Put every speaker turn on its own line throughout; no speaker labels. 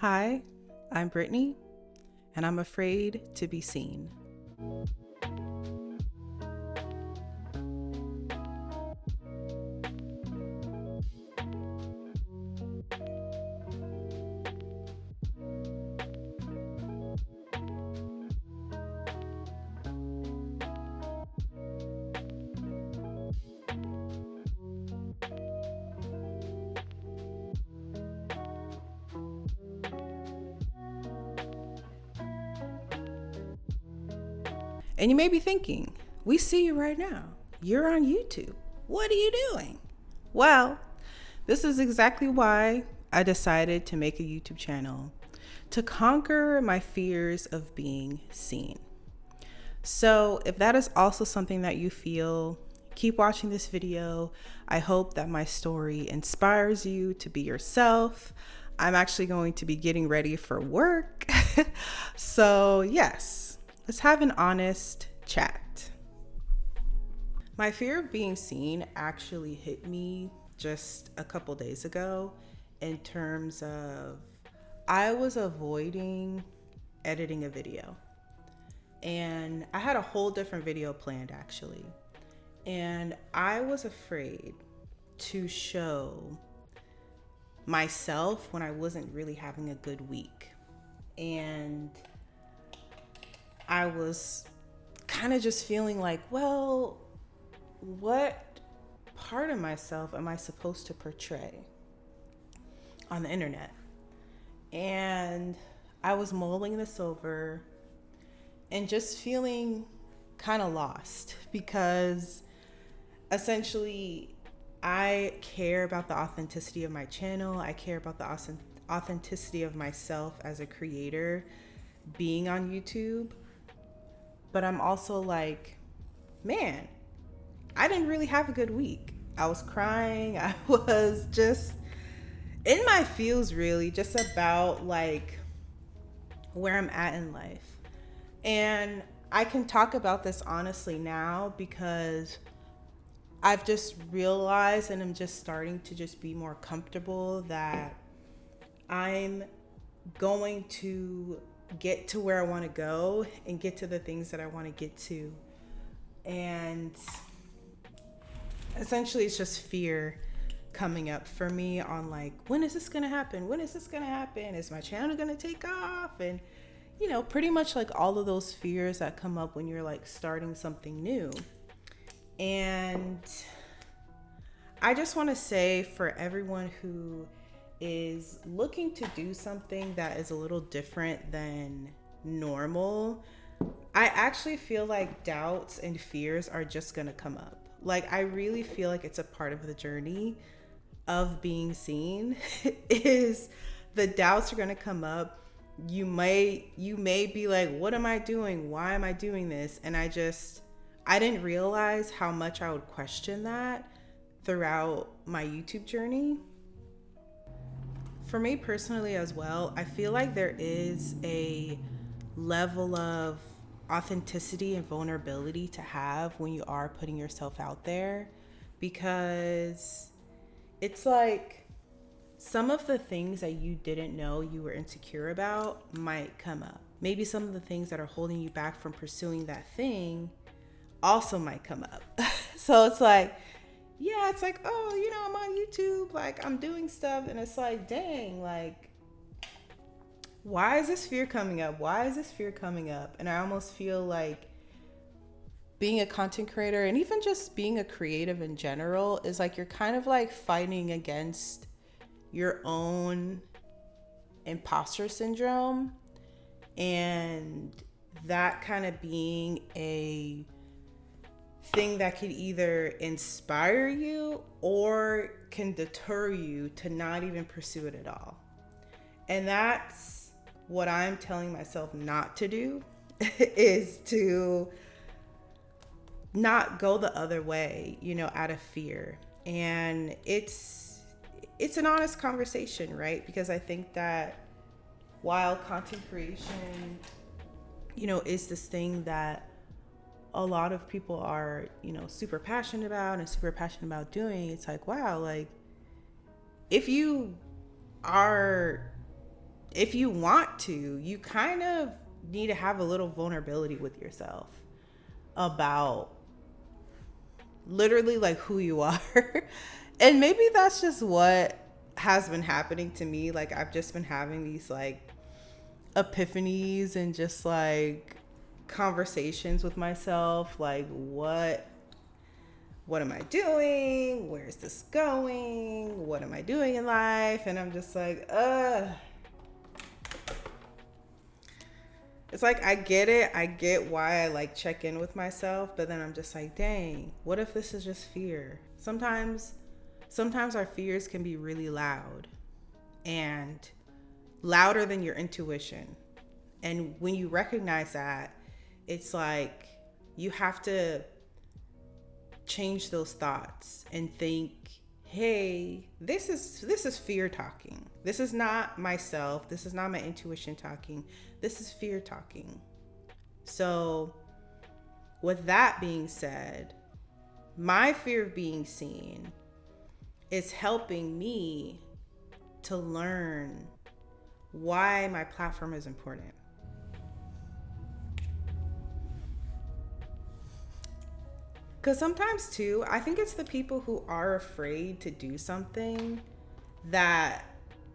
Hi, I'm Brittany, and I'm afraid to be seen. And you may be thinking, we see you right now. You're on YouTube. What are you doing? Well, this is exactly why I decided to make a YouTube channel to conquer my fears of being seen. So, if that is also something that you feel, keep watching this video. I hope that my story inspires you to be yourself. I'm actually going to be getting ready for work. So, yes, let's have an honest chat. My fear of being seen actually hit me just a couple days ago in terms of I was avoiding editing a video. And I had a whole different video planned actually. And I was afraid to show myself when I wasn't really having a good week. And I was kind of just feeling like, well, what part of myself am I supposed to portray on the internet? And I was mulling this over and just feeling kind of lost because essentially I care about the authenticity of my channel. I care about the authenticity of myself as a creator being on YouTube. But I'm also like, man, I didn't really have a good week. I was crying. I was just in my feels, really, just about like where I'm at in life. And I can talk about this honestly now because I've just realized and I'm just starting to just be more comfortable that I'm going to get to where I want to go and get to the things that I want to get to. And essentially it's just fear coming up for me on like, when is this going to happen? When is this going to happen? Is my channel going to take off? And pretty much like all of those fears that come up when you're like starting something new. And I just want to say for everyone who is looking to do something that is a little different than normal, I actually feel like doubts and fears are just going to come up. Like, I really feel like it's a part of the journey of being seen is the doubts are going to come up. You may be like, what am I doing? Why am I doing this? And I didn't realize how much I would question that throughout my YouTube journey. For me personally as well, I feel like there is a level of authenticity and vulnerability to have when you are putting yourself out there, because it's like some of the things that you didn't know you were insecure about might come up. Maybe some of the things that are holding you back from pursuing that thing also might come up. So it's like, yeah, it's like, oh, I'm on YouTube, like I'm doing stuff, and it's like, dang, like, why is this fear coming up? Why is this fear coming up? And I almost feel like being a content creator and even just being a creative in general is like you're kind of like fighting against your own imposter syndrome, and that kind of being a thing that could either inspire you or can deter you to not even pursue it at all. And that's what I'm telling myself not to do is to not go the other way, out of fear. And it's an honest conversation, right? Because I think that while content creation, is this thing that a lot of people are, super passionate about doing, it's like, wow, like if you are if you want to, you kind of need to have a little vulnerability with yourself about literally like who you are. And maybe that's just what has been happening to me. Like I've just been having these like epiphanies and just like conversations with myself, like what am I doing? Where's this going? What am I doing in life? And I'm just like, it's like, I get it. I get why I like check in with myself, but then I'm just like, dang, what if this is just fear? Sometimes our fears can be really loud and louder than your intuition. And when you recognize that, it's like you have to change those thoughts and think, hey, this is fear talking. This is not myself. This is not my intuition talking. This is fear talking. So with that being said, my fear of being seen is helping me to learn why my platform is important. Because sometimes too, I think it's the people who are afraid to do something that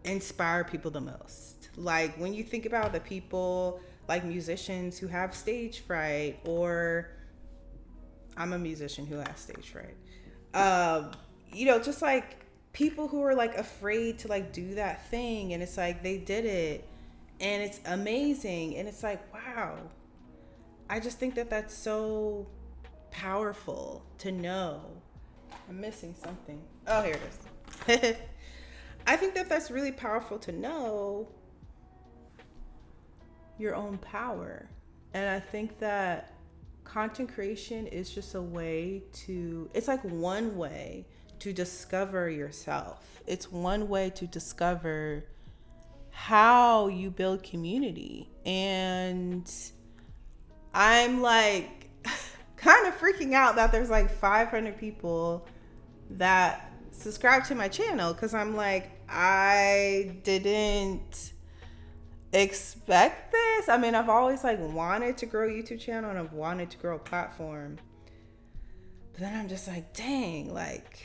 inspire people the most. Like when you think about the people like musicians who have stage fright, or I'm a musician who has stage fright. Just like people who are like afraid to like do that thing, and it's like they did it and it's amazing, and it's like, wow. I just think that that's so powerful to know. I'm missing something. Oh, here it is. I think that that's really powerful to know your own power. And I think that content creation is just a way to, it's like one way to discover yourself. It's one way to discover how you build community. And I'm like kind of freaking out that there's like 500 people that subscribe to my channel, because I'm like, I didn't expect this. I mean, I've always like wanted to grow a YouTube channel and I've wanted to grow a platform, but then I'm just like, dang, like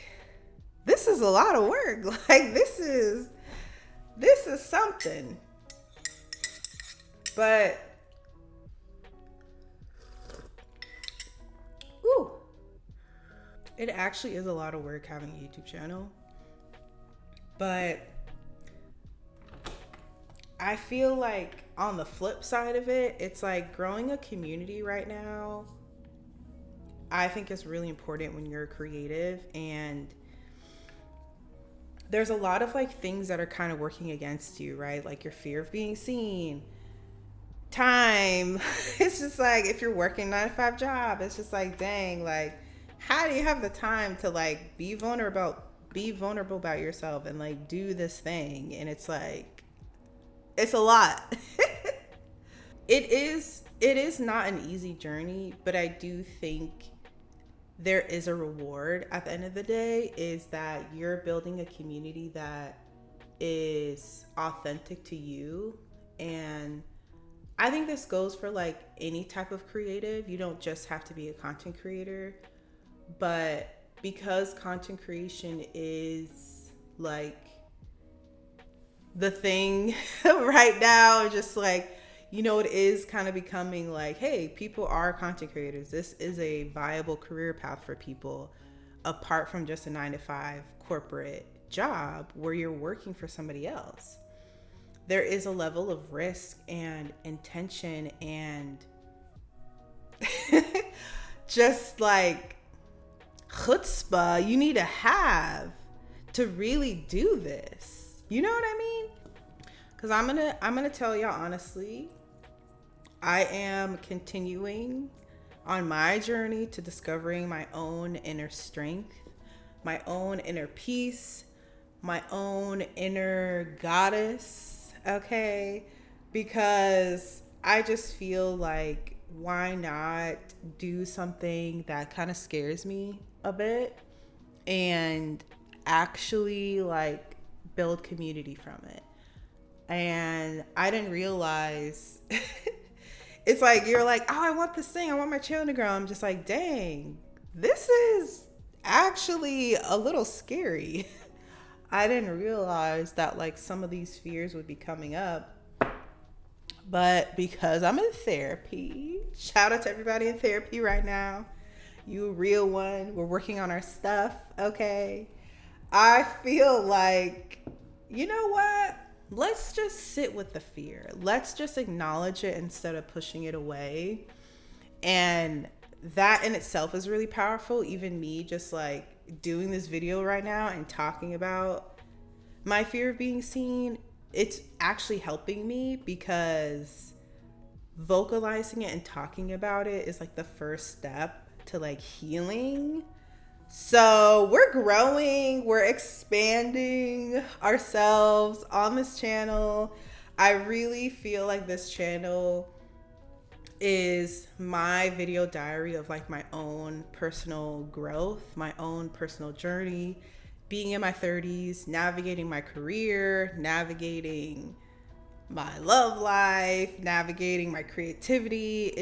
this is a lot of work. Like this is something. But it actually is a lot of work having a YouTube channel. But I feel like on the flip side of it, it's like growing a community right now, I think is really important when you're creative. And there's a lot of like things that are kind of working against you, right? Like your fear of being seen, time. It's just like if you're working 9-to-5 job, it's just like, dang, like how do you have the time to like be vulnerable about yourself and like do this thing? And it's like, it's a lot. It is not an easy journey, but I do think there is a reward at the end of the day, is that you're building a community that is authentic to you. And I think this goes for like any type of creative. You don't just have to be a content creator, but because content creation is like the thing right now, just like, it is kind of becoming like, hey, people are content creators. This is a viable career path for people apart from just a 9-to-5 corporate job where you're working for somebody else. There is a level of risk and intention and just like chutzpah you need to have to really do this. You know what I mean? Because I'm gonna tell y'all honestly, I am continuing on my journey to discovering my own inner strength, my own inner peace, my own inner goddess, okay? Because I just feel like, why not do something that kind of scares me a bit and actually like build community from it? And I didn't realize it's like you're like, oh, I want this thing, I want my channel to grow. I'm just like, dang, this is actually a little scary. I didn't realize that like some of these fears would be coming up. But because I'm in therapy, shout out to everybody in therapy right now. You a real one. We're working on our stuff, okay? I feel like, you know what? Let's just sit with the fear. Let's just acknowledge it instead of pushing it away. And that in itself is really powerful. Even me just like doing this video right now and talking about my fear of being seen, it's actually helping me because vocalizing it and talking about it is like the first step to like healing. So we're growing, we're expanding ourselves on this channel. I really feel like this channel is my video diary of like my own personal growth, my own personal journey, being in my 30s, navigating my career, navigating my love life, navigating my creativity.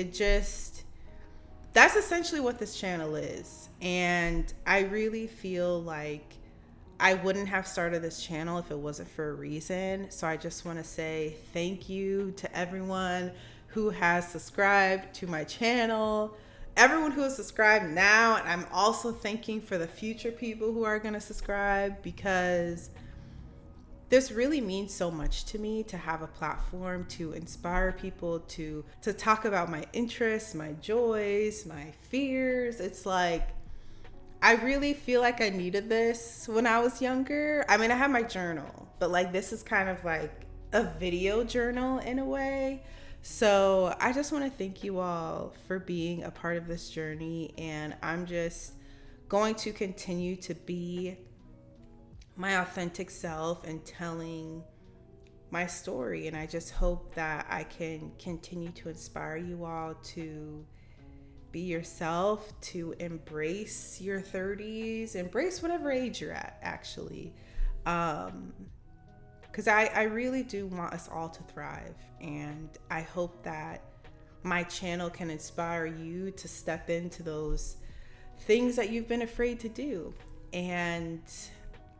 That's essentially what this channel is. And I really feel like I wouldn't have started this channel if it wasn't for a reason. So I just want to say thank you to everyone who has subscribed to my channel, everyone who has subscribed now. And I'm also thanking for the future people who are going to subscribe, because this really means so much to me to have a platform to inspire people to talk about my interests, my joys, my fears. It's like, I really feel like I needed this when I was younger. I mean, I have my journal, but like this is kind of like a video journal in a way. So I just want to thank you all for being a part of this journey. And I'm just going to continue to be my authentic self and telling my story. And I just hope that I can continue to inspire you all to be yourself, to embrace your 30s, embrace whatever age you're at, actually. Because I really do want us all to thrive. And I hope that my channel can inspire you to step into those things that you've been afraid to do. And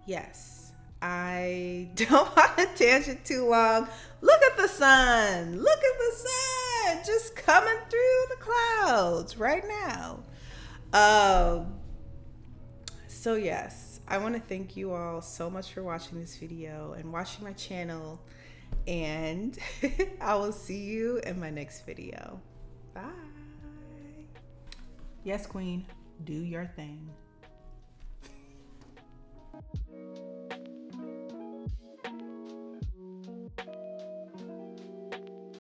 yes, I don't want to tangent too long. Look at the sun. Look at the sun just coming through the clouds right now. So yes, I want to thank you all so much for watching this video and watching my channel. And I will see you in my next video. Bye. Yes, Queen, do your thing.